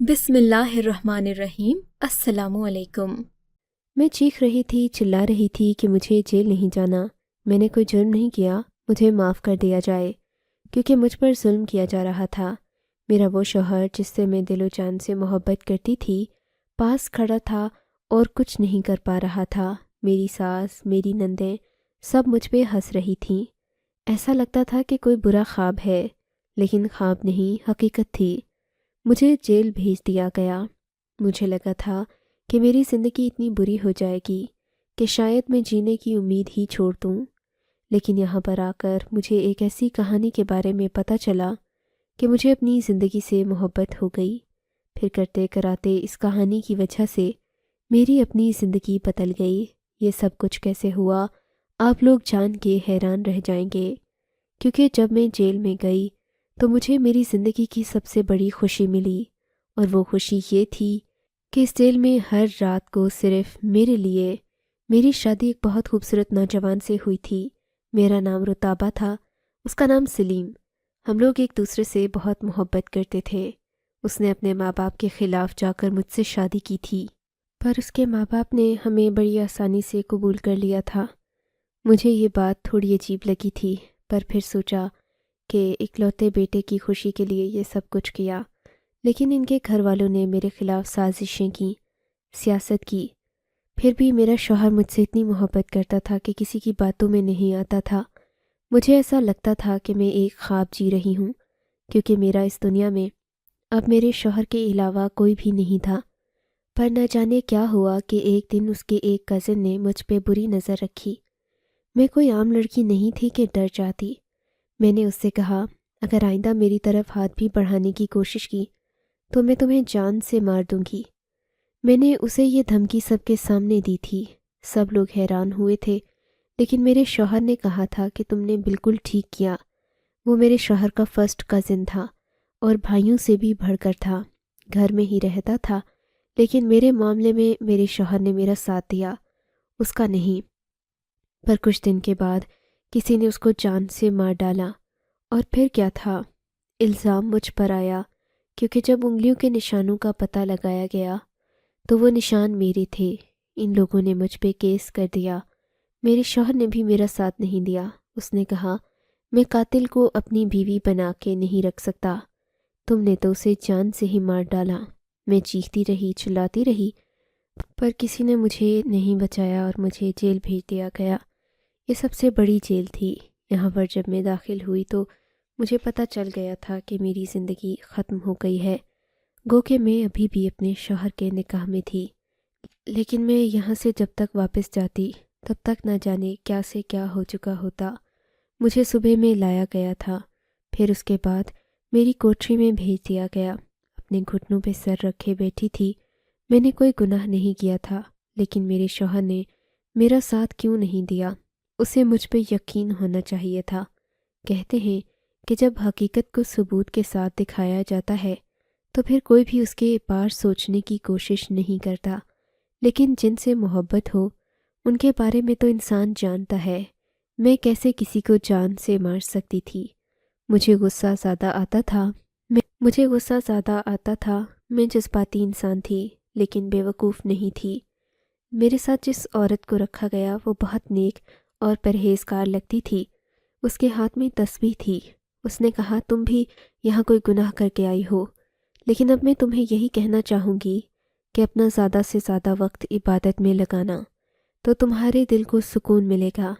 بسم اللہ الرحمن الرحیم۔ السلام علیکم۔ میں چیخ رہی تھی، چلا رہی تھی کہ مجھے جیل نہیں جانا، میں نے کوئی جرم نہیں کیا، مجھے معاف کر دیا جائے، کیونکہ مجھ پر ظلم کیا جا رہا تھا۔ میرا وہ شوہر جس سے میں دل و جان سے محبت کرتی تھی پاس کھڑا تھا اور کچھ نہیں کر پا رہا تھا۔ میری ساس، میری نندیں سب مجھ پہ ہنس رہی تھیں۔ ایسا لگتا تھا کہ کوئی برا خواب ہے، لیکن خواب نہیں، حقیقت تھی۔ مجھے جیل بھیج دیا گیا۔ مجھے لگا تھا کہ میری زندگی اتنی بری ہو جائے گی کہ شاید میں جینے کی امید ہی چھوڑ دوں، لیکن یہاں پر آ کر مجھے ایک ایسی کہانی کے بارے میں پتہ چلا کہ مجھے اپنی زندگی سے محبت ہو گئی۔ پھر کرتے کراتے اس کہانی کی وجہ سے میری اپنی زندگی بدل گئی۔ یہ سب کچھ کیسے ہوا آپ لوگ جان کے حیران رہ جائیں گے، کیونکہ جب میں جیل میں گئی تو مجھے میری زندگی کی سب سے بڑی خوشی ملی، اور وہ خوشی یہ تھی کہ اس جیل میں ہر رات کو صرف میرے لیے میری شادی ایک بہت خوبصورت نوجوان سے ہوئی تھی۔ میرا نام رتابہ تھا، اس کا نام سلیم۔ ہم لوگ ایک دوسرے سے بہت محبت کرتے تھے۔ اس نے اپنے ماں باپ کے خلاف جا کر مجھ سے شادی کی تھی، پر اس کے ماں باپ نے ہمیں بڑی آسانی سے قبول کر لیا تھا۔ مجھے یہ بات تھوڑی عجیب لگی تھی، پر پھر سوچا کہ اکلوتے بیٹے کی خوشی کے لیے یہ سب کچھ کیا، لیکن ان کے گھر والوں نے میرے خلاف سازشیں کیں، سیاست کی۔ پھر بھی میرا شوہر مجھ سے اتنی محبت کرتا تھا کہ کسی کی باتوں میں نہیں آتا تھا۔ مجھے ایسا لگتا تھا کہ میں ایک خواب جی رہی ہوں، کیونکہ میرا اس دنیا میں اب میرے شوہر کے علاوہ کوئی بھی نہیں تھا۔ پر نہ جانے کیا ہوا کہ ایک دن اس کے ایک کزن نے مجھ پہ بری نظر رکھی۔ میں کوئی عام لڑکی نہیں تھی کہ ڈر جاتی۔ میں نے اس سے کہا، اگر آئندہ میری طرف ہاتھ بھی بڑھانے کی کوشش کی تو میں تمہیں جان سے مار دوں گی۔ میں نے اسے یہ دھمکی سب کے سامنے دی تھی۔ سب لوگ حیران ہوئے تھے، لیکن میرے شوہر نے کہا تھا کہ تم نے بالکل ٹھیک کیا۔ وہ میرے شوہر کا فرسٹ کزن تھا اور بھائیوں سے بھی بڑھ کر تھا، گھر میں ہی رہتا تھا، لیکن میرے معاملے میں میرے شوہر نے میرا ساتھ دیا، اس کا نہیں۔ پر کچھ دن کے بعد کسی نے اس کو جان سے مار ڈالا، اور پھر کیا تھا، الزام مجھ پر آیا، کیونکہ جب انگلیوں کے نشانوں کا پتہ لگایا گیا تو وہ نشان میرے تھے۔ ان لوگوں نے مجھ پہ کیس کر دیا۔ میرے شوہر نے بھی میرا ساتھ نہیں دیا۔ اس نے کہا، میں قاتل کو اپنی بیوی بنا کے نہیں رکھ سکتا، تم نے تو اسے جان سے ہی مار ڈالا۔ میں چیختی رہی، چلاتی رہی، پر کسی نے مجھے نہیں بچایا اور مجھے جیل بھیج دیا گیا۔ یہ سب سے بڑی جیل تھی۔ یہاں پر جب میں داخل ہوئی تو مجھے پتہ چل گیا تھا کہ میری زندگی ختم ہو گئی ہے، گو کہ میں ابھی بھی اپنے شوہر کے نکاح میں تھی، لیکن میں یہاں سے جب تک واپس جاتی تب تک نہ جانے کیا سے کیا ہو چکا ہوتا۔ مجھے صبح میں لایا گیا تھا، پھر اس کے بعد میری کوٹری میں بھیج دیا گیا۔ اپنے گھٹنوں پہ سر رکھے بیٹھی تھی۔ میں نے کوئی گناہ نہیں کیا تھا، لیکن میرے شوہر نے میرا ساتھ کیوں نہیں دیا؟ اسے مجھ پہ یقین ہونا چاہیے تھا۔ کہتے ہیں کہ جب حقیقت کو ثبوت کے ساتھ دکھایا جاتا ہے تو پھر کوئی بھی اس کے پار سوچنے کی کوشش نہیں کرتا، لیکن جن سے محبت ہو ان کے بارے میں تو انسان جانتا ہے۔ میں کیسے کسی کو جان سے مار سکتی تھی؟ مجھے غصہ زیادہ آتا تھا۔ میں جذباتی انسان تھی، لیکن بیوقوف نہیں تھی۔ میرے ساتھ جس عورت کو رکھا گیا وہ بہت نیک اور پرہیزگار لگتی تھی۔ اس کے ہاتھ میں تسبیح تھی۔ اس نے کہا، تم بھی یہاں کوئی گناہ کر کے آئی ہو، لیکن اب میں تمہیں یہی کہنا چاہوں گی کہ اپنا زیادہ سے زیادہ وقت عبادت میں لگانا، تو تمہارے دل کو سکون ملے گا۔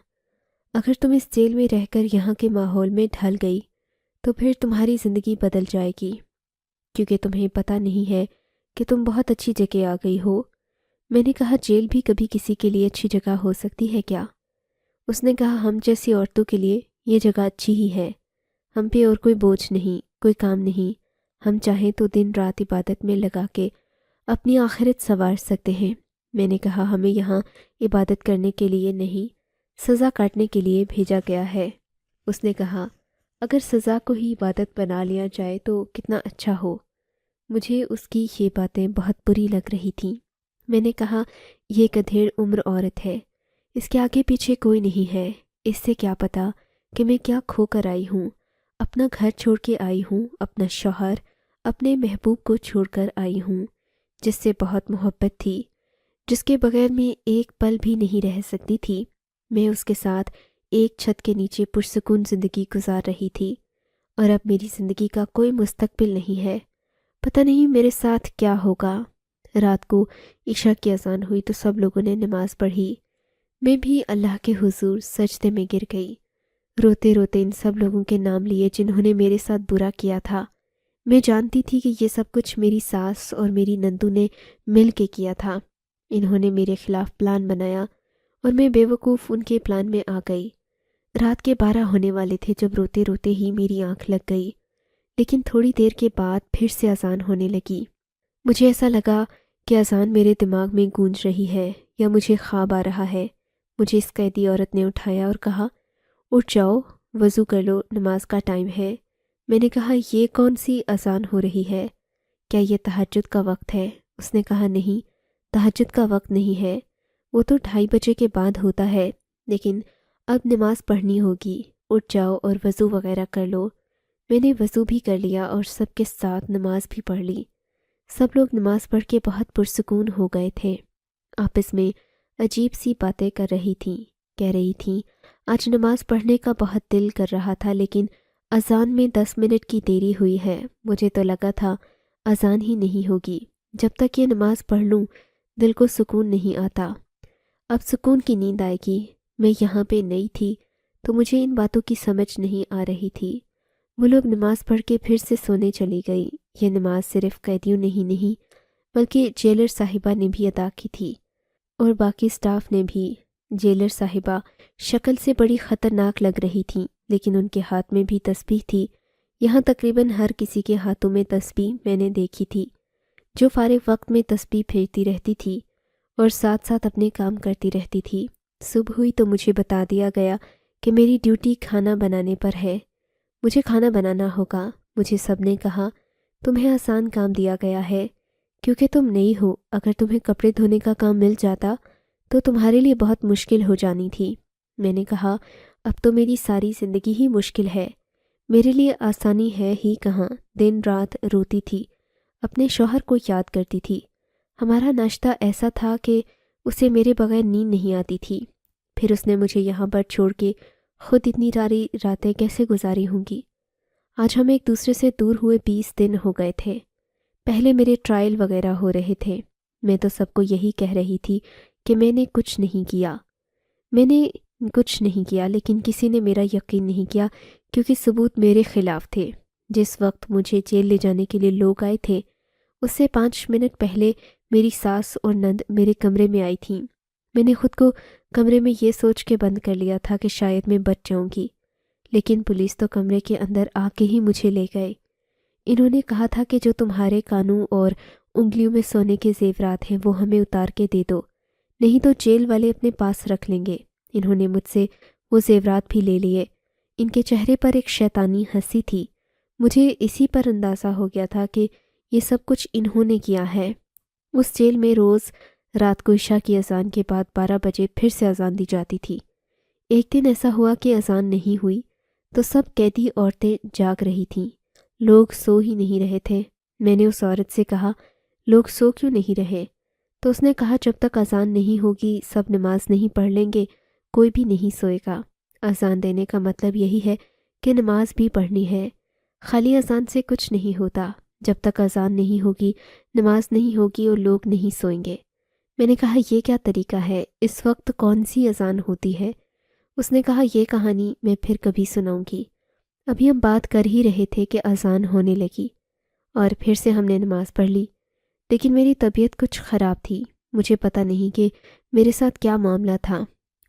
اگر تم اس جیل میں رہ کر یہاں کے ماحول میں ڈھل گئی تو پھر تمہاری زندگی بدل جائے گی، کیونکہ تمہیں پتہ نہیں ہے کہ تم بہت اچھی جگہ آ گئی ہو۔ میں نے کہا، جیل بھی کبھی کسی کے لیے اچھی جگہ ہو سکتی ہے کیا؟ اس نے کہا، ہم جیسی عورتوں کے لیے یہ جگہ اچھی ہی ہے۔ ہم پہ اور کوئی بوجھ نہیں، کوئی کام نہیں۔ ہم چاہیں تو دن رات عبادت میں لگا کے اپنی آخرت سنوار سکتے ہیں۔ میں نے کہا، ہمیں یہاں عبادت کرنے کے لیے نہیں، سزا کاٹنے کے لیے بھیجا گیا ہے۔ اس نے کہا، اگر سزا کو ہی عبادت بنا لیا جائے تو کتنا اچھا ہو۔ مجھے اس کی یہ باتیں بہت بری لگ رہی تھیں۔ میں نے کہا، یہ گدھیڑ عمر عورت ہے، اس کے آگے پیچھے کوئی نہیں ہے۔ اس سے کیا پتا کہ میں کیا کھو کر آئی ہوں؟ اپنا گھر چھوڑ کے آئی ہوں، اپنا شوہر، اپنے محبوب کو چھوڑ کر آئی ہوں، جس سے بہت محبت تھی، جس کے بغیر میں ایک پل بھی نہیں رہ سکتی تھی۔ میں اس کے ساتھ ایک چھت کے نیچے پرسکون زندگی گزار رہی تھی، اور اب میری زندگی کا کوئی مستقبل نہیں ہے۔ پتہ نہیں میرے ساتھ کیا ہوگا۔ رات کو عشاء کی اذان ہوئی تو سب لوگوں نے نماز پڑھی، میں بھی اللہ کے حضور سجدے میں گر گئی، روتے روتے ان سب لوگوں کے نام لیے جنہوں نے میرے ساتھ برا کیا تھا۔ میں جانتی تھی کہ یہ سب کچھ میری ساس اور میری نندو نے مل کے کیا تھا۔ انہوں نے میرے خلاف پلان بنایا اور میں بے وقوف ان کے پلان میں آ گئی۔ رات کے 12 ہونے والے تھے جب روتے روتے ہی میری آنکھ لگ گئی، لیکن تھوڑی دیر کے بعد پھر سے اذان ہونے لگی۔ مجھے ایسا لگا کہ اذان میرے دماغ میں گونج رہی ہے یا مجھے خواب آ رہا ہے۔ مجھے اس قیدی عورت نے اٹھایا اور کہا، اٹھ جاؤ، وضو کر لو، نماز کا ٹائم ہے۔ میں نے کہا، یہ کون سی اذان ہو رہی ہے؟ کیا یہ تہجد کا وقت ہے؟ اس نے کہا، نہیں، تہجد کا وقت نہیں ہے، وہ تو 2:30 بجے کے بعد ہوتا ہے، لیکن اب نماز پڑھنی ہوگی، اٹھ جاؤ اور وضو وغیرہ کر لو۔ میں نے وضو بھی کر لیا اور سب کے ساتھ نماز بھی پڑھ لی۔ سب لوگ نماز پڑھ کے بہت پرسکون ہو گئے تھے، آپس میں عجیب سی باتیں کر رہی تھیں، کہہ رہی تھیں آج نماز پڑھنے کا بہت دل کر رہا تھا، لیکن اذان میں 10 منٹ کی دیری ہوئی ہے۔ مجھے تو لگا تھا اذان ہی نہیں ہوگی، جب تک یہ نماز پڑھ لوں دل کو سکون نہیں آتا۔ اب سکون کی نیند آئے گی۔ میں یہاں پہ نئی تھی تو مجھے ان باتوں کی سمجھ نہیں آ رہی تھی۔ وہ لوگ نماز پڑھ کے پھر سے سونے چلی گئی۔ یہ نماز صرف قیدیوں نے ہی نہیں بلکہ جیلر صاحبہ نے بھی ادا کی تھی، اور باقی سٹاف نے بھی۔ جیلر صاحبہ شکل سے بڑی خطرناک لگ رہی تھیں، لیکن ان کے ہاتھ میں بھی تسبیح تھی۔ یہاں تقریباً ہر کسی کے ہاتھوں میں تسبیح میں نے دیکھی تھی، جو فارغ وقت میں تسبیح پھیرتی رہتی تھی اور ساتھ ساتھ اپنے کام کرتی رہتی تھی۔ صبح ہوئی تو مجھے بتا دیا گیا کہ میری ڈیوٹی کھانا بنانے پر ہے، مجھے کھانا بنانا ہوگا۔ مجھے سب نے کہا، تمہیں آسان کام دیا گیا ہے کیونکہ تم نئی ہو، اگر تمہیں کپڑے دھونے کا کام مل جاتا تو تمہارے لیے بہت مشکل ہو جانی تھی۔ میں نے کہا، اب تو میری ساری زندگی ہی مشکل ہے، میرے لیے آسانی ہے ہی کہاں۔ دن رات روتی تھی، اپنے شوہر کو یاد کرتی تھی۔ ہمارا ناشتہ ایسا تھا کہ اسے میرے بغیر نیند نہیں آتی تھی۔ پھر اس نے مجھے یہاں پر چھوڑ کے خود اتنی ساری راتیں کیسے گزاری ہوں گی۔ آج ہم ایک دوسرے سے دور ہوئے 20 دن ہو گئے تھے۔ پہلے میرے ٹرائل وغیرہ ہو رہے تھے، میں تو سب کو یہی کہہ رہی تھی کہ میں نے کچھ نہیں کیا، لیکن کسی نے میرا یقین نہیں کیا کیونکہ ثبوت میرے خلاف تھے۔ جس وقت مجھے جیل لے جانے کے لیے لوگ آئے تھے، اس سے 5 منٹ پہلے میری ساس اور نند میرے کمرے میں آئی تھیں۔ میں نے خود کو کمرے میں یہ سوچ کے بند کر لیا تھا کہ شاید میں بچ جاؤں گی، لیکن پولیس تو کمرے کے اندر آ کے ہی مجھے لے گئے۔ انہوں نے کہا تھا کہ جو تمہارے کانوں اور انگلیوں میں سونے کے زیورات ہیں وہ ہمیں اتار کے دے دو، نہیں تو جیل والے اپنے پاس رکھ لیں گے۔ انہوں نے مجھ سے وہ زیورات بھی لے لیے۔ ان کے چہرے پر ایک شیطانی ہنسی تھی۔ مجھے اسی پر اندازہ ہو گیا تھا کہ یہ سب کچھ انہوں نے کیا ہے۔ اس جیل میں روز رات کو عشاء کی اذان کے بعد 12 بجے پھر سے اذان دی جاتی تھی۔ ایک دن ایسا ہوا کہ اذان نہیں ہوئی تو سب قیدی عورتیں جاگ رہی تھیں، لوگ سو ہی نہیں رہے تھے۔ میں نے اس عورت سے کہا، لوگ سو کیوں نہیں رہے؟ تو اس نے کہا، جب تک اذان نہیں ہوگی سب نماز نہیں پڑھ لیں گے، کوئی بھی نہیں سوئے گا۔ اذان دینے کا مطلب یہی ہے کہ نماز بھی پڑھنی ہے، خالی اذان سے کچھ نہیں ہوتا۔ جب تک اذان نہیں ہوگی نماز نہیں ہوگی اور لوگ نہیں سوئیں گے۔ میں نے کہا، یہ کیا طریقہ ہے؟ اس وقت کون سی اذان ہوتی ہے؟ اس نے کہا، یہ کہانی میں پھر کبھی سناؤں گی، ابھی ہم بات کر ہی رہے تھے کہ اذان ہونے لگی اور پھر سے ہم نے نماز پڑھ لی، لیکن میری طبیعت کچھ خراب تھی۔ مجھے پتہ نہیں کہ میرے ساتھ کیا معاملہ تھا۔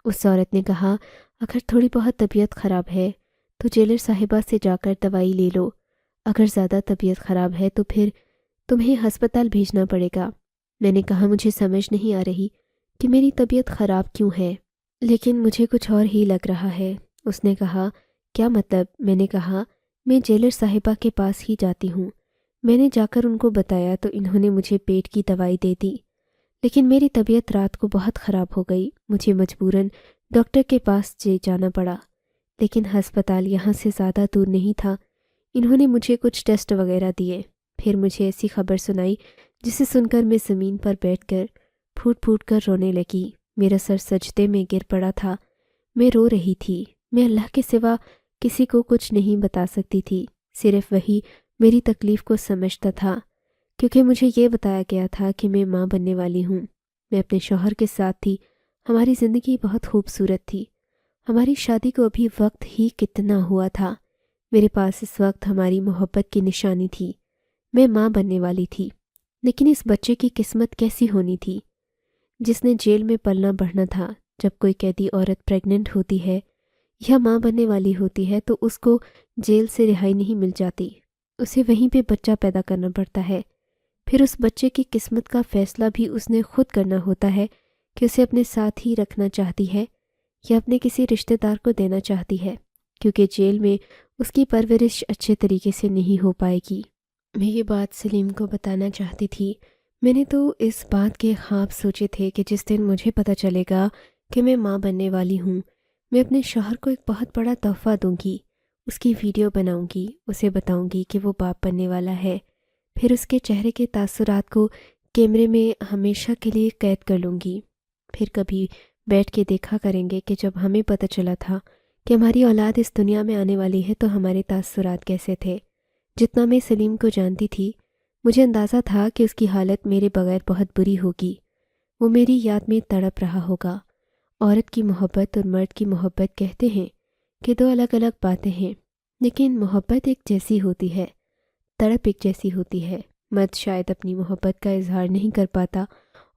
اس عورت نے کہا، اگر تھوڑی بہت طبیعت خراب ہے تو جیلر صاحبہ سے جا کر دوائی لے لو، اگر زیادہ طبیعت خراب ہے تو پھر تمہیں ہسپتال بھیجنا پڑے گا۔ میں نے کہا، مجھے سمجھ نہیں آ رہی کہ میری طبیعت خراب کیوں ہے، لیکن مجھے کچھ اور ہی لگ رہا ہے۔ اس نے کہا، کیا مطلب؟ میں نے کہا، میں جیلر صاحبہ کے پاس ہی جاتی ہوں۔ میں نے جا کر ان کو بتایا تو انہوں نے مجھے پیٹ کی دوائی دے دی، لیکن میری طبیعت رات کو بہت خراب ہو گئی۔ مجھے مجبوراً ڈاکٹر کے پاس جانا پڑا، لیکن ہسپتال یہاں سے زیادہ دور نہیں تھا۔ انہوں نے مجھے کچھ ٹیسٹ وغیرہ دیے، پھر مجھے ایسی خبر سنائی جسے سن کر میں زمین پر بیٹھ کر پھوٹ پھوٹ کر رونے لگی۔ میرا سر سجدے میں گر پڑا تھا۔ میں رو رہی تھی۔ میں اللہ کے سوا کسی کو کچھ نہیں بتا سکتی تھی، صرف وہی میری تکلیف کو سمجھتا تھا، کیونکہ مجھے یہ بتایا گیا تھا کہ میں ماں بننے والی ہوں۔ میں اپنے شوہر کے ساتھ تھی۔ ہماری زندگی بہت خوبصورت تھی۔ ہماری شادی کو ابھی وقت ہی کتنا ہوا تھا۔ میرے پاس اس وقت ہماری محبت کی نشانی تھی۔ میں ماں بننے والی تھی، لیکن اس بچے کی قسمت کیسی ہونی تھی جس نے جیل میں پلنا بڑھنا تھا۔ جب کوئی قیدی عورت پریگننٹ ہوتی ہے یا ماں بننے والی ہوتی ہے تو اس کو جیل سے رہائی نہیں مل جاتی، اسے وہیں پہ بچہ پیدا کرنا پڑتا ہے۔ پھر اس بچے کی قسمت کا فیصلہ بھی اس نے خود کرنا ہوتا ہے کہ اسے اپنے ساتھ ہی رکھنا چاہتی ہے یا اپنے کسی رشتہ دار کو دینا چاہتی ہے، کیونکہ جیل میں اس کی پرورش اچھے طریقے سے نہیں ہو پائے گی۔ میں یہ بات سلیم کو بتانا چاہتی تھی۔ میں نے تو اس بات کے خواب سوچے تھے کہ جس دن مجھے پتہ چلے گا کہ میں ماں بننے والی ہوں، میں اپنے شوہر کو ایک بہت بڑا تحفہ دوں گی، اس کی ویڈیو بناؤں گی، اسے بتاؤں گی کہ وہ باپ بننے والا ہے، پھر اس کے چہرے کے تاثرات کو کیمرے میں ہمیشہ کے لیے قید کر لوں گی۔ پھر کبھی بیٹھ کے دیکھا کریں گے کہ جب ہمیں پتہ چلا تھا کہ ہماری اولاد اس دنیا میں آنے والی ہے تو ہمارے تاثرات کیسے تھے۔ جتنا میں سلیم کو جانتی تھی، مجھے اندازہ تھا کہ اس کی حالت میرے بغیر بہت بری ہوگی۔ وہ میری یاد میں تڑپ رہا ہوگا۔ عورت کی محبت اور مرد کی محبت کہتے ہیں کہ دو الگ الگ باتیں ہیں، لیکن محبت ایک جیسی ہوتی ہے، تڑپ ایک جیسی ہوتی ہے۔ مرد شاید اپنی محبت کا اظہار نہیں کر پاتا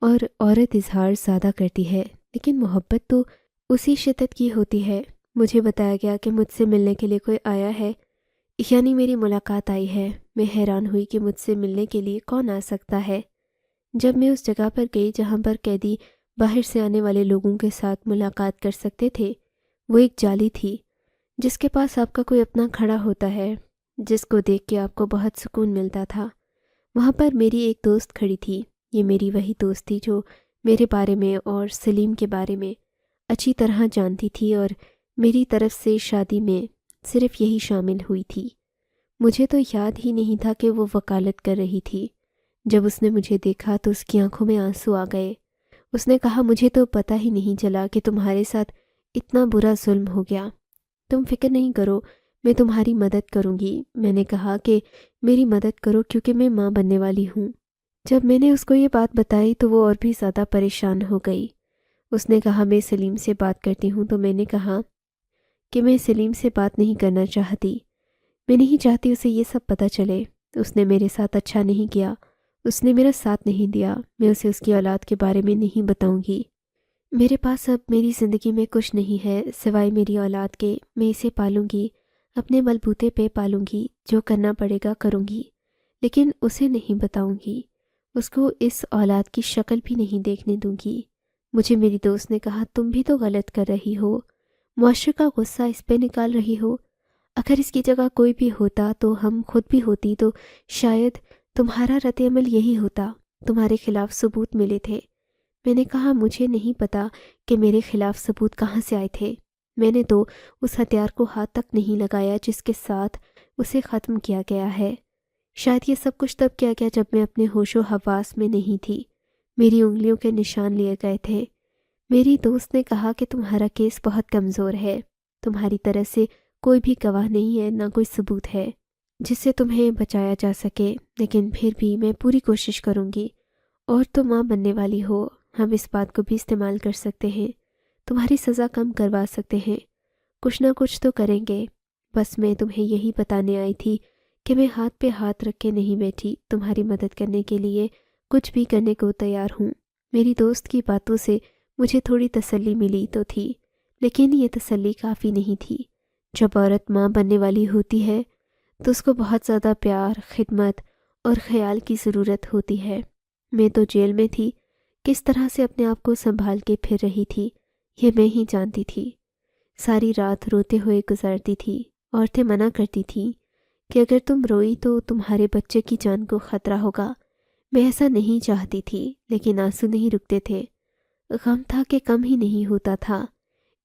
اور عورت اظہار زیادہ کرتی ہے، لیکن محبت تو اسی شدت کی ہوتی ہے۔ مجھے بتایا گیا کہ مجھ سے ملنے کے لیے کوئی آیا ہے، یعنی میری ملاقات آئی ہے۔ میں حیران ہوئی کہ مجھ سے ملنے کے لیے کون آ سکتا ہے۔ جب میں اس جگہ پر گئی جہاں پر قیدی باہر سے آنے والے لوگوں کے ساتھ ملاقات کر سکتے تھے، وہ ایک جالی تھی جس کے پاس آپ کا کوئی اپنا کھڑا ہوتا ہے، جس کو دیکھ کے آپ کو بہت سکون ملتا تھا۔ وہاں پر میری ایک دوست کھڑی تھی۔ یہ میری وہی دوست تھی جو میرے بارے میں اور سلیم کے بارے میں اچھی طرح جانتی تھی اور میری طرف سے شادی میں صرف یہی شامل ہوئی تھی۔ مجھے تو یاد ہی نہیں تھا کہ وہ وکالت کر رہی تھی۔ جب اس نے مجھے دیکھا تو اس کی آنکھوں میں آنسو آ گئے۔ اس نے کہا، مجھے تو پتہ ہی نہیں چلا کہ تمہارے ساتھ اتنا برا ظلم ہو گیا۔ تم فکر نہیں کرو، میں تمہاری مدد کروں گی۔ میں نے کہا کہ میری مدد کرو کیونکہ میں ماں بننے والی ہوں۔ جب میں نے اس کو یہ بات بتائی تو وہ اور بھی زیادہ پریشان ہو گئی۔ اس نے کہا، میں سلیم سے بات کرتی ہوں۔ تو میں نے کہا کہ میں سلیم سے بات نہیں کرنا چاہتی، میں نہیں چاہتی اسے یہ سب پتہ چلے۔ اس نے میرے ساتھ اچھا نہیں کیا، اس نے میرا ساتھ نہیں دیا۔ میں اسے اس کی اولاد کے بارے میں نہیں بتاؤں گی۔ میرے پاس اب میری زندگی میں کچھ نہیں ہے سوائے میری اولاد کے۔ میں اسے پالوں گی، اپنے بلبوتے پہ پالوں گی، جو کرنا پڑے گا کروں گی، لیکن اسے نہیں بتاؤں گی۔ اس کو اس اولاد کی شکل بھی نہیں دیکھنے دوں گی۔ مجھے میری دوست نے کہا، تم بھی تو غلط کر رہی ہو، معاشرے کا غصہ اس پہ نکال رہی ہو۔ اگر اس کی جگہ کوئی بھی ہوتا تو ہم خود بھی ہوتی تو شاید تمہارا رد عمل یہی ہوتا، تمہارے خلاف ثبوت ملے تھے۔ میں نے کہا، مجھے نہیں پتا کہ میرے خلاف ثبوت کہاں سے آئے تھے۔ میں نے تو اس ہتھیار کو ہاتھ تک نہیں لگایا جس کے ساتھ اسے ختم کیا گیا ہے۔ شاید یہ سب کچھ تب کیا گیا جب میں اپنے ہوش و حواس میں نہیں تھی۔ میری انگلیوں کے نشان لیے گئے تھے۔ میری دوست نے کہا کہ تمہارا کیس بہت کمزور ہے، تمہاری طرح سے کوئی بھی گواہ نہیں ہے، نہ کوئی ثبوت ہے جس سے تمہیں بچایا جا سکے، لیکن پھر بھی میں پوری کوشش کروں گی۔ اور تم ماں بننے والی ہو، ہم اس بات کو بھی استعمال کر سکتے ہیں، تمہاری سزا کم کروا سکتے ہیں، کچھ نہ کچھ تو کریں گے۔ بس میں تمہیں یہی بتانے آئی تھی کہ میں ہاتھ پہ ہاتھ رکھ کے نہیں بیٹھی، تمہاری مدد کرنے کے لیے کچھ بھی کرنے کو تیار ہوں۔ میری دوست کی باتوں سے مجھے تھوڑی تسلی ملی تو تھی، لیکن یہ تسلی کافی نہیں تھی۔ جب عورت ماں بننے والی ہوتی ہے تو اس کو بہت زیادہ پیار، خدمت اور خیال کی ضرورت ہوتی ہے۔ میں تو جیل میں تھی، کس طرح سے اپنے آپ کو سنبھال کے پھر رہی تھی یہ میں ہی جانتی تھی۔ ساری رات روتے ہوئے گزارتی تھی۔ عورتیں منع کرتی تھیں کہ اگر تم روئی تو تمہارے بچے کی جان کو خطرہ ہوگا۔ میں ایسا نہیں چاہتی تھی، لیکن آنسو نہیں رکتے تھے۔ غم تھا کہ کم ہی نہیں ہوتا تھا۔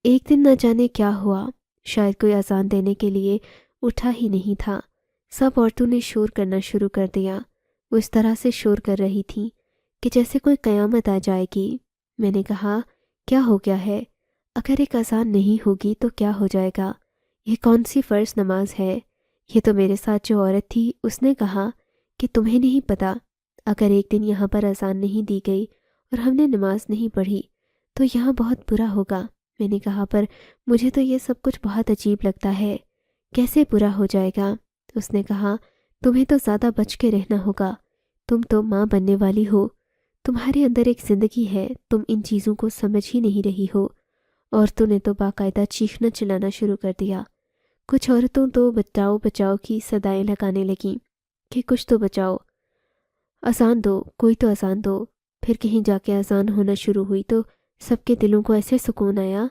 ایک دن نہ جانے کیا ہوا، شاید کوئی اذان دینے کے لیے اٹھا ہی نہیں تھا۔ سب عورتوں نے شور کرنا شروع کر دیا۔ وہ اس طرح سے شور کر رہی تھیں کہ جیسے کوئی قیامت آ جائے گی۔ میں نے کہا کیا ہو گیا ہے؟ اگر ایک اذان نہیں ہوگی تو کیا ہو جائے گا؟ یہ کون سی فرض نماز ہے؟ یہ تو میرے ساتھ جو عورت تھی اس نے کہا کہ تمہیں نہیں پتہ، اگر ایک دن یہاں پر اذان نہیں دی گئی اور ہم نے نماز نہیں پڑھی تو یہاں بہت برا ہوگا۔ میں نے کہا پر مجھے تو یہ سب کچھ بہت عجیب لگتا ہے، کیسے برا ہو جائے گا؟ اس نے کہا تمہیں تو زیادہ بچ کے رہنا ہوگا، تم تو ماں بننے والی ہو، تمہارے اندر ایک زندگی ہے، تم ان چیزوں کو سمجھ ہی نہیں رہی ہو۔ عورتوں نے تو باقاعدہ چیخنا چلانا شروع کر دیا۔ کچھ عورتوں تو بچاؤ بچاؤ کی صدائیں لگانے لگیں کہ کچھ تو بچاؤ، اذان دو، کوئی تو اذان دو۔ پھر کہیں جا کے اذان ہونا شروع ہوئی تو سب کے دلوں کو ایسے سکون آیا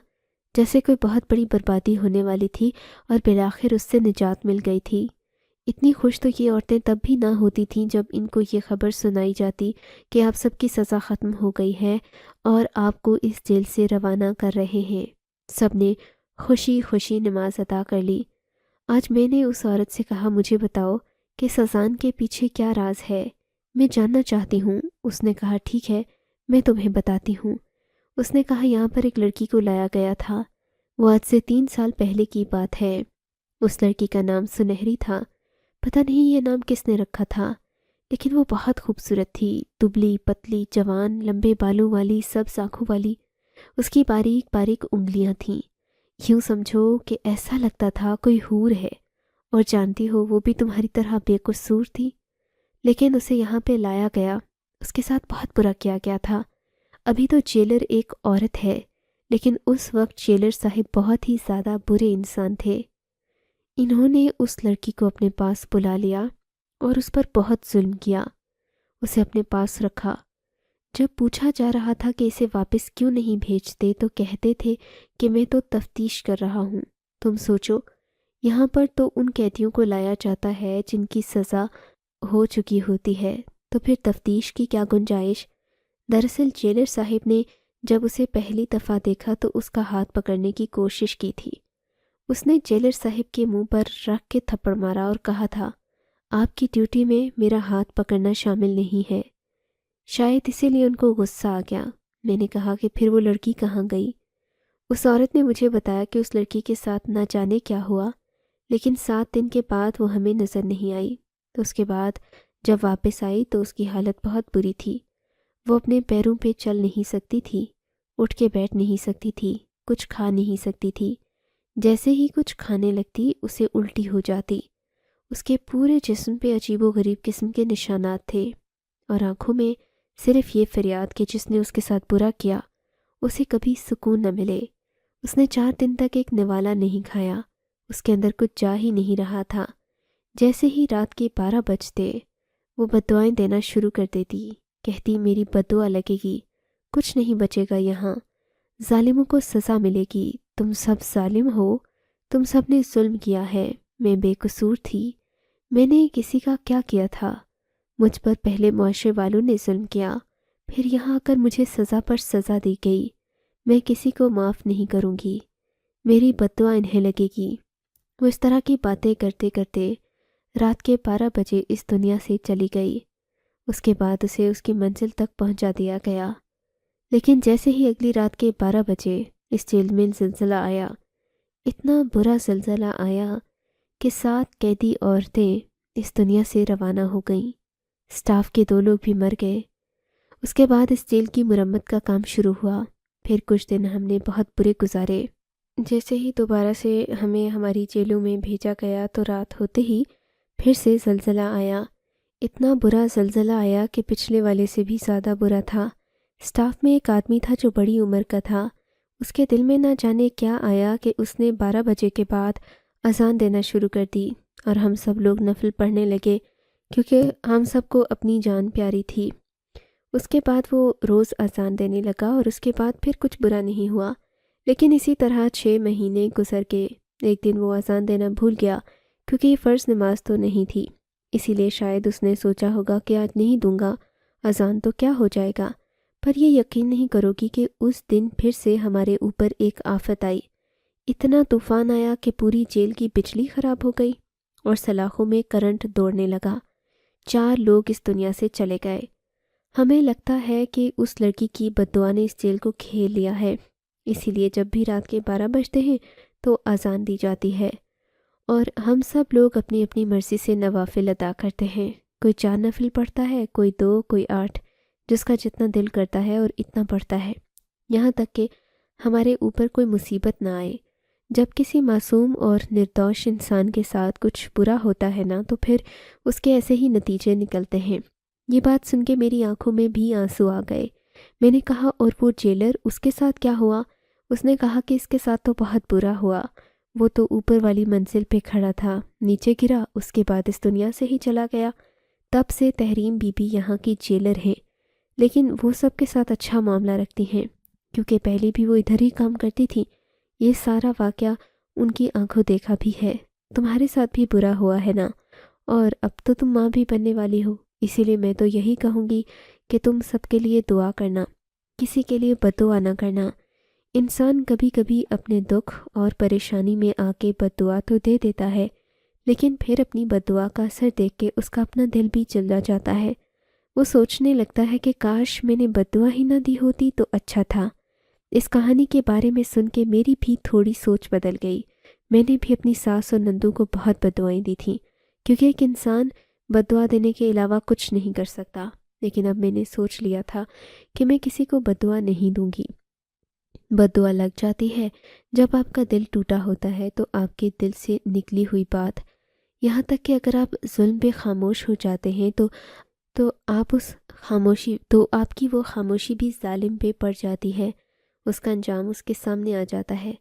جیسے کوئی بہت بڑی بربادی ہونے والی تھی اور بالآخر اس سے نجات مل گئی تھی۔ اتنی خوش تو یہ عورتیں تب بھی نہ ہوتی تھیں جب ان کو یہ خبر سنائی جاتی کہ آپ سب کی سزا ختم ہو گئی ہے اور آپ کو اس جیل سے روانہ کر رہے ہیں۔ سب نے خوشی خوشی نماز ادا کر لی۔ آج میں نے اس عورت سے کہا مجھے بتاؤ کہ اس اذان کے پیچھے کیا راز ہے، میں جاننا چاہتی ہوں۔ اس نے کہا ٹھیک ہے میں تمہیں بتاتی ہوں۔ اس نے کہا یہاں پر ایک لڑکی کو لایا گیا تھا، وہ آج سے 3 سال پہلے کی بات ہے۔ اس لڑکی کا نام سنہری تھا، پتہ نہیں یہ نام کس نے رکھا تھا، لیکن وہ بہت خوبصورت تھی، دبلی پتلی جوان، لمبے بالوں والی، سبز آنکھوں والی۔ اس کی باریک باریک انگلیاں تھیں، یوں سمجھو کہ ایسا لگتا تھا کوئی حور ہے، اور جانتی ہو وہ بھی تمہاری طرح بے قصور تھی۔ لیکن اسے یہاں پہ لایا گیا، اس کے ساتھ بہت برا کیا گیا تھا۔ ابھی تو جیلر ایک عورت ہے، لیکن اس وقت جیلر صاحب بہت ہی زیادہ برے انسان تھے۔ انہوں نے اس لڑکی کو اپنے پاس بلا لیا اور اس پر بہت ظلم کیا، اسے اپنے پاس رکھا۔ جب پوچھا جا رہا تھا کہ اسے واپس کیوں نہیں بھیجتے تو کہتے تھے کہ میں تو تفتیش کر رہا ہوں۔ تم سوچو، یہاں پر تو ان قیدیوں کو لایا جاتا ہے جن کی سزا ہو چکی ہوتی ہے، تو پھر تفتیش کی کیا گنجائش؟ دراصل جیلر صاحب نے جب اسے پہلی دفعہ دیکھا تو اس کا ہاتھ پکڑنے کی کوشش کی تھی۔ اس نے جیلر صاحب کے منہ پر رکھ کے تھپڑ مارا اور کہا تھا آپ کی ڈیوٹی میں میرا ہاتھ پکڑنا شامل نہیں ہے۔ شاید اسی لیے ان کو غصہ آ گیا۔ میں نے کہا کہ پھر وہ لڑکی کہاں گئی؟ اس عورت نے مجھے بتایا کہ اس لڑکی کے ساتھ نہ جانے کیا ہوا، لیکن 7 دن کے بعد وہ ہمیں نظر نہیں آئی۔ تو اس کے بعد جب واپس آئی تو اس کی حالت بہت بری تھی، وہ اپنے پیروں پہ چل نہیں سکتی تھی، اٹھ کے بیٹھ نہیں سکتی تھی، کچھ کھا نہیں سکتی تھی، جیسے ہی کچھ کھانے لگتی اسے الٹی ہو جاتی۔ اس کے پورے جسم پہ عجیب و غریب قسم کے نشانات تھے، اور آنکھوں میں صرف یہ فریاد کہ جس نے اس کے ساتھ برا کیا اسے کبھی سکون نہ ملے۔ اس نے 4 دن تک ایک نوالا نہیں کھایا، اس کے اندر کچھ جا ہی نہیں رہا تھا۔ جیسے ہی رات کے 12 بجتے وہ بددعائیں دینا شروع کر دیتی، کہتی میری بددعا لگے گی، کچھ نہیں بچے گا یہاں، ظالموں کو سزا ملے گی، تم سب ظالم ہو، تم سب نے ظلم کیا ہے، میں بے قصور تھی، میں نے کسی کا کیا کیا تھا؟ مجھ پر پہلے معاشرے والوں نے ظلم کیا، پھر یہاں آ کر مجھے سزا پر سزا دی گئی، میں کسی کو معاف نہیں کروں گی، میری بددعا انہیں لگے گی۔ وہ اس طرح کی باتیں کرتے کرتے رات کے 12 بجے اس دنیا سے چلی گئی۔ اس کے بعد اسے اس کی منزل تک پہنچا دیا گیا۔ لیکن جیسے ہی اگلی رات کے 12 بجے اس جیل میں زلزلہ آیا، اتنا برا زلزلہ آیا کہ 7 قیدی عورتیں اس دنیا سے روانہ ہو گئیں، سٹاف کے 2 لوگ بھی مر گئے۔ اس کے بعد اس جیل کی مرمت کا کام شروع ہوا۔ پھر کچھ دن ہم نے بہت برے گزارے۔ جیسے ہی دوبارہ سے ہمیں ہماری جیلوں میں بھیجا گیا تو رات ہوتے ہی پھر سے زلزلہ آیا۔ اتنا برا زلزلہ آیا کہ پچھلے والے سے بھی زیادہ برا تھا۔ سٹاف میں ایک آدمی تھا جو بڑی عمر کا تھا، اس کے دل میں نہ جانے کیا آیا کہ اس نے 12 بجے کے بعد اذان دینا شروع کر دی، اور ہم سب لوگ نفل پڑھنے لگے کیونکہ ہم سب کو اپنی جان پیاری تھی۔ اس کے بعد وہ روز اذان دینے لگا اور اس کے بعد پھر کچھ برا نہیں ہوا، لیکن اسی طرح 6 مہینے گزر گئے۔ ایک دن وہ اذان دینا بھول گیا کیونکہ یہ فرض نماز تو نہیں تھی، اسی لیے شاید اس نے سوچا ہوگا کہ آج نہیں دوں گا اذان تو کیا ہو جائے گا۔ پر یہ یقین نہیں کرو گی کہ اس دن پھر سے ہمارے اوپر ایک آفت آئی۔ اتنا طوفان آیا کہ پوری جیل کی بجلی خراب ہو گئی، اور سلاخوں میں کرنٹ دوڑنے لگا۔ 4 لوگ اس دنیا سے چلے گئے۔ ہمیں لگتا ہے کہ اس لڑکی کی بددعا نے اس جیل کو کھیل لیا ہے، اسی لیے جب بھی رات کے 12 بجتے ہیں تو اذان دی جاتی ہے، اور ہم سب لوگ اپنی اپنی مرضی سے نوافل ادا کرتے ہیں۔ کوئی 4 نفل پڑھتا ہے، کوئی 2، کوئی 8، جس کا جتنا دل کرتا ہے اور اتنا پڑھتا ہے، یہاں تک کہ ہمارے اوپر کوئی مصیبت نہ آئے۔ جب کسی معصوم اور نردوش انسان کے ساتھ کچھ برا ہوتا ہے نا، تو پھر اس کے ایسے ہی نتیجے نکلتے ہیں۔ یہ بات سن کے میری آنکھوں میں بھی آنسو آ گئے۔ میں نے کہا، اور وہ جیلر، اس کے ساتھ کیا ہوا؟ اس نے کہا کہ اس کے ساتھ تو بہت برا ہوا، وہ تو اوپر والی منزل پہ کھڑا تھا، نیچے گرا، اس کے بعد اس دنیا سے ہی چلا گیا۔ تب سے تحریم بی بی یہاں کی جیلر ہیں، لیکن وہ سب کے ساتھ اچھا معاملہ رکھتی ہیں، کیونکہ پہلے بھی وہ ادھر ہی کام کرتی تھی۔ یہ سارا واقعہ ان کی آنکھوں دیکھا بھی ہے۔ تمہارے ساتھ بھی برا ہوا ہے نا، اور اب تو تم ماں بھی بننے والی ہو، اسی لیے میں تو یہی کہوں گی کہ تم سب کے لیے دعا کرنا، کسی کے لیے بددعا نہ کرنا۔ انسان کبھی کبھی اپنے دکھ اور پریشانی میں آ کے بددعا تو دے دیتا ہے، لیکن پھر اپنی بددعا کا اثر دیکھ کے اس کا اپنا دل بھی چلا جاتا ہے۔ وہ سوچنے لگتا ہے کہ کاش میں نے بددعا ہی نہ دی ہوتی تو اچھا تھا۔ اس کہانی کے بارے میں سن کے میری بھی تھوڑی سوچ بدل گئی۔ میں نے بھی اپنی ساس اور نندوں کو بہت بددعائیں دی تھیں، کیونکہ ایک انسان بددعا دینے کے علاوہ کچھ نہیں کر سکتا، لیکن اب میں نے سوچ لیا تھا کہ میں کسی کو بددعا نہیں دوں گی۔ بددعا لگ جاتی ہے جب آپ کا دل ٹوٹا ہوتا ہے، تو آپ کے دل سے نکلی ہوئی بات، یہاں تک کہ اگر آپ ظلم پہ خاموش ہو جاتے ہیں تو آپ کی وہ خاموشی بھی ظالم پہ پڑ جاتی ہے، اس کا انجام اس کے سامنے آ جاتا ہے۔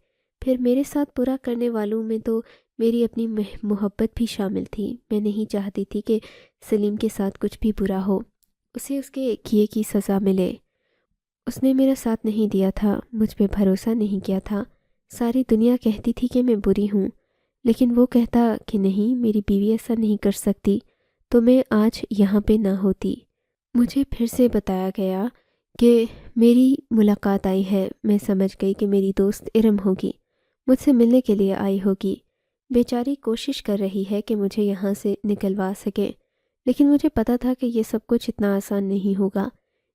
پھر میرے ساتھ برا کرنے والوں میں تو میری اپنی محبت بھی شامل تھی۔ میں نہیں چاہتی تھی کہ سلیم کے ساتھ کچھ بھی برا ہو، اسے اس کے کیے کی سزا ملے۔ اس نے میرا ساتھ نہیں دیا تھا، مجھ پہ بھروسہ نہیں کیا تھا۔ ساری دنیا کہتی تھی کہ میں بری ہوں، لیکن وہ کہتا کہ نہیں، میری بیوی ایسا نہیں کر سکتی، تو میں آج یہاں پہ نہ ہوتی۔ مجھے پھر سے بتایا گیا کہ میری ملاقات آئی ہے۔ میں سمجھ گئی کہ میری دوست ارم ہوگی، مجھ سے ملنے کے لیے آئی ہوگی۔ بیچاری کوشش کر رہی ہے کہ مجھے یہاں سے نکلوا سکے، لیکن مجھے پتا تھا کہ یہ سب کچھ اتنا آسان نہیں ہوگا۔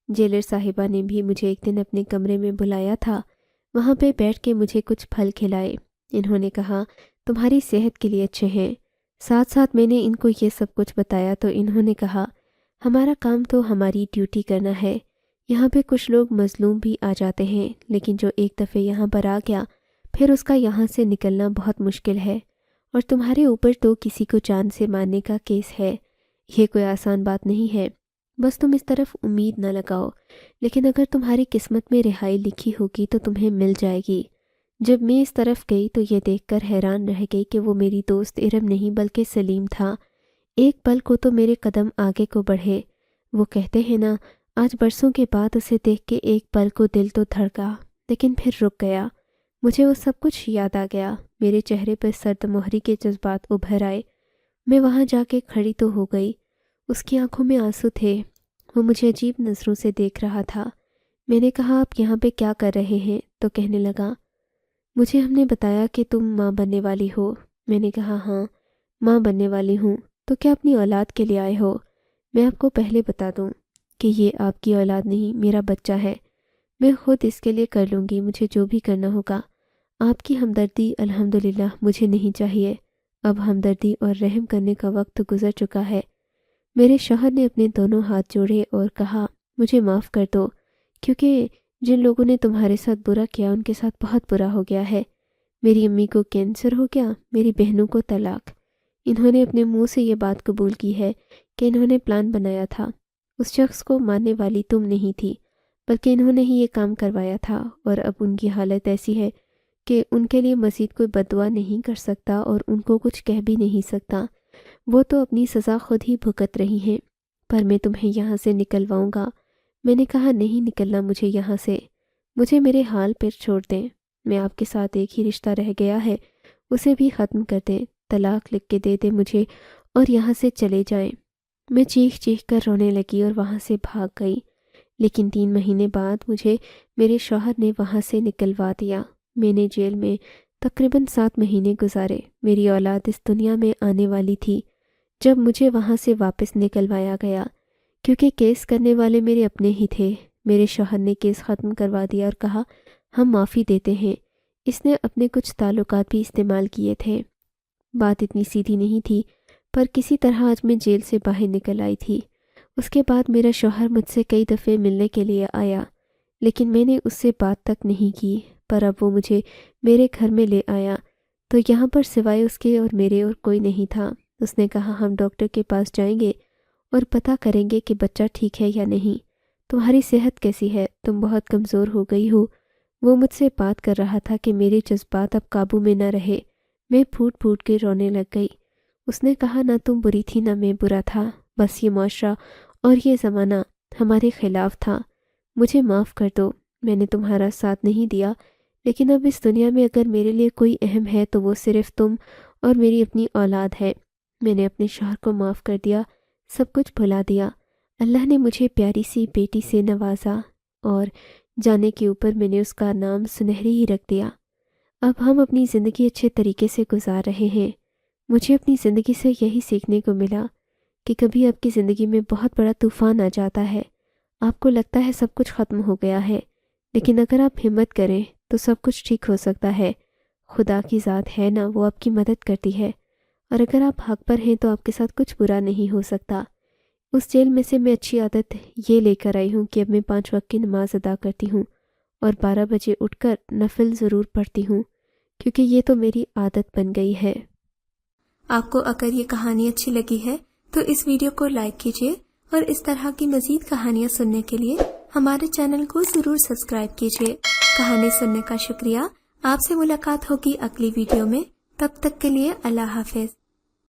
جیلر صاحبہ نے بھی مجھے ایک دن اپنے کمرے میں بلایا تھا، وہاں پہ بیٹھ کے مجھے کچھ پھل کھلائے۔ انہوں نے کہا تمہاری صحت کے لیے اچھے ہیں۔ ساتھ ساتھ میں نے ان کو یہ سب کچھ بتایا تو انہوں نے کہا ہمارا کام تو ہماری ڈیوٹی کرنا ہے۔ یہاں پہ کچھ لوگ مظلوم بھی آ جاتے ہیں، لیکن جو ایک دفعہ یہاں پر آ گیا پھر اس کا یہاں سے نکلنا بہت مشکل ہے، اور تمہارے اوپر تو کسی کو جان سے مارنے کا کیس ہے۔ یہ کوئی آسان بات نہیں ہے، بس تم اس طرف امید نہ لگاؤ، لیکن اگر تمہاری قسمت میں رہائی لکھی ہوگی تو تمہیں مل جائے گی۔ جب میں اس طرف گئی تو یہ دیکھ کر حیران رہ گئی کہ وہ میری دوست ارم نہیں بلکہ سلیم تھا۔ ایک پل کو تو میرے قدم آگے کو بڑھے۔ وہ کہتے ہیں نا، آج برسوں کے بعد اسے دیکھ کے ایک پل کو دل تو دھڑکا، لیکن پھر رک گیا۔ مجھے وہ سب کچھ یاد آ گیا، میرے چہرے پر سرد مہری کے جذبات ابھر آئے۔ میں وہاں جا کے کھڑی تو ہو گئی، اس کی آنکھوں میں آنسو تھے، وہ مجھے عجیب نظروں سے دیکھ رہا تھا۔ میں نے کہا آپ یہاں پہ کیا کر رہے ہیں؟ تو کہنے لگا مجھے ہم نے بتایا کہ تم ماں بننے والی ہو۔ میں نے کہا ہاں، ماں بننے والی ہوں۔ تو کیا اپنی اولاد کے لیے آئے ہو؟ میں آپ کو پہلے بتا دوں کہ یہ آپ کی اولاد نہیں، میرا بچہ ہے۔ میں خود اس کے لیے کر لوں گی مجھے جو بھی کرنا ہوگا۔ آپ کی ہمدردی الحمدللہ مجھے نہیں چاہیے، اب ہمدردی اور رحم کرنے کا وقت گزر چکا ہے۔ میرے شوہر نے اپنے دونوں ہاتھ جوڑے اور کہا مجھے معاف کر دو، کیونکہ جن لوگوں نے تمہارے ساتھ برا کیا ان کے ساتھ بہت برا ہو گیا ہے۔ میری امی کو کینسر ہو گیا، میری بہنوں کو طلاق۔ انہوں نے اپنے منہ سے یہ بات قبول کی ہے کہ انہوں نے پلان بنایا تھا، اس شخص کو مارنے والی تم نہیں تھی، بلکہ انہوں نے ہی یہ کام کروایا تھا، اور اب ان کی حالت ایسی ہے کہ ان کے لیے مزید کوئی بددعا نہیں کر سکتا اور ان کو کچھ کہہ بھی نہیں سکتا۔ وہ تو اپنی سزا خود ہی بھگت رہی ہیں، پر میں تمہیں یہاں سے نکلواؤں گا۔ میں نے کہا نہیں نکلنا مجھے یہاں سے، مجھے میرے حال پر چھوڑ دیں۔ میں آپ کے ساتھ ایک ہی رشتہ رہ گیا ہے، اسے بھی ختم کر دیں، طلاق لکھ کے دے دیں مجھے اور یہاں سے چلے جائیں۔ میں چیخ چیخ کر رونے لگی اور وہاں سے بھاگ گئی، لیکن 3 مہینے بعد مجھے میرے شوہر نے وہاں سے نکلوا دیا۔ میں نے جیل میں تقریباً 7 مہینے گزارے۔ میری اولاد اس دنیا میں آنے والی تھی جب مجھے وہاں سے واپس نکلوایا گیا، کیونکہ کیس کرنے والے میرے اپنے ہی تھے۔ میرے شوہر نے کیس ختم کروا دیا اور کہا ہم معافی دیتے ہیں۔ اس نے اپنے کچھ تعلقات بھی استعمال کیے تھے۔ بات اتنی سیدھی نہیں تھی، پر کسی طرح آج میں جیل سے باہر نکل آئی تھی۔ اس کے بعد میرا شوہر مجھ سے کئی دفعے ملنے کے لیے آیا، لیکن میں نے اس سے بات تک نہیں کی۔ پر اب وہ مجھے میرے گھر میں لے آیا تو یہاں پر سوائے اس کے اور میرے اور کوئی نہیں تھا۔ اس نے کہا ہم ڈاکٹر کے پاس جائیں گے اور پتہ کریں گے کہ بچہ ٹھیک ہے یا نہیں۔ تمہاری صحت کیسی ہے؟ تم بہت کمزور ہو گئی ہو۔ وہ مجھ سے بات کر رہا تھا کہ میرے جذبات اب قابو میں نہ رہے۔ میں پھوٹ پھوٹ کے رونے لگ گئی۔ اس نے کہا نہ تم بری تھی نہ میں برا تھا، بس یہ معاشرہ اور یہ زمانہ ہمارے خلاف تھا۔ مجھے معاف کر دو، میں نے تمہارا ساتھ نہیں دیا، لیکن اب اس دنیا میں اگر میرے لیے کوئی اہم ہے تو وہ صرف تم اور میری اپنی اولاد ہے۔ میں نے اپنے شوہر کو معاف کر دیا، سب کچھ بھلا دیا۔ اللہ نے مجھے پیاری سی بیٹی سے نوازا اور جانے کے اوپر میں نے اس کا نام سنہری ہی رکھ دیا۔ اب ہم اپنی زندگی اچھے طریقے سے گزار رہے ہیں۔ مجھے اپنی زندگی سے یہی سیکھنے کو ملا کہ کبھی آپ کی زندگی میں بہت بڑا طوفان آ جاتا ہے، آپ کو لگتا ہے سب کچھ ختم ہو گیا ہے، لیکن اگر آپ ہمت کریں تو سب کچھ ٹھیک ہو سکتا ہے۔ خدا کی ذات ہے نا، وہ آپ کی مدد کرتی ہے، اور اگر آپ حق پر ہیں تو آپ کے ساتھ کچھ برا نہیں ہو سکتا۔ اس جیل میں سے میں اچھی عادت یہ لے کر آئی ہوں کہ اب میں 5 وقت کی نماز ادا کرتی ہوں اور 12 بجے اٹھ کر نفل ضرور پڑھتی ہوں، کیونکہ یہ تو میری عادت بن گئی ہے۔ آپ کو اگر یہ کہانی اچھی لگی ہے تو اس ویڈیو کو لائک کیجیے، اور اس طرح کی مزید کہانیاں سننے کے لیے ہمارے چینل کو ضرور سبسکرائب کیجیے۔ کہانی سننے کا شکریہ۔ آپ سے ملاقات ہوگی اگلی ویڈیو میں، تب تک کے لیے اللہ حافظ۔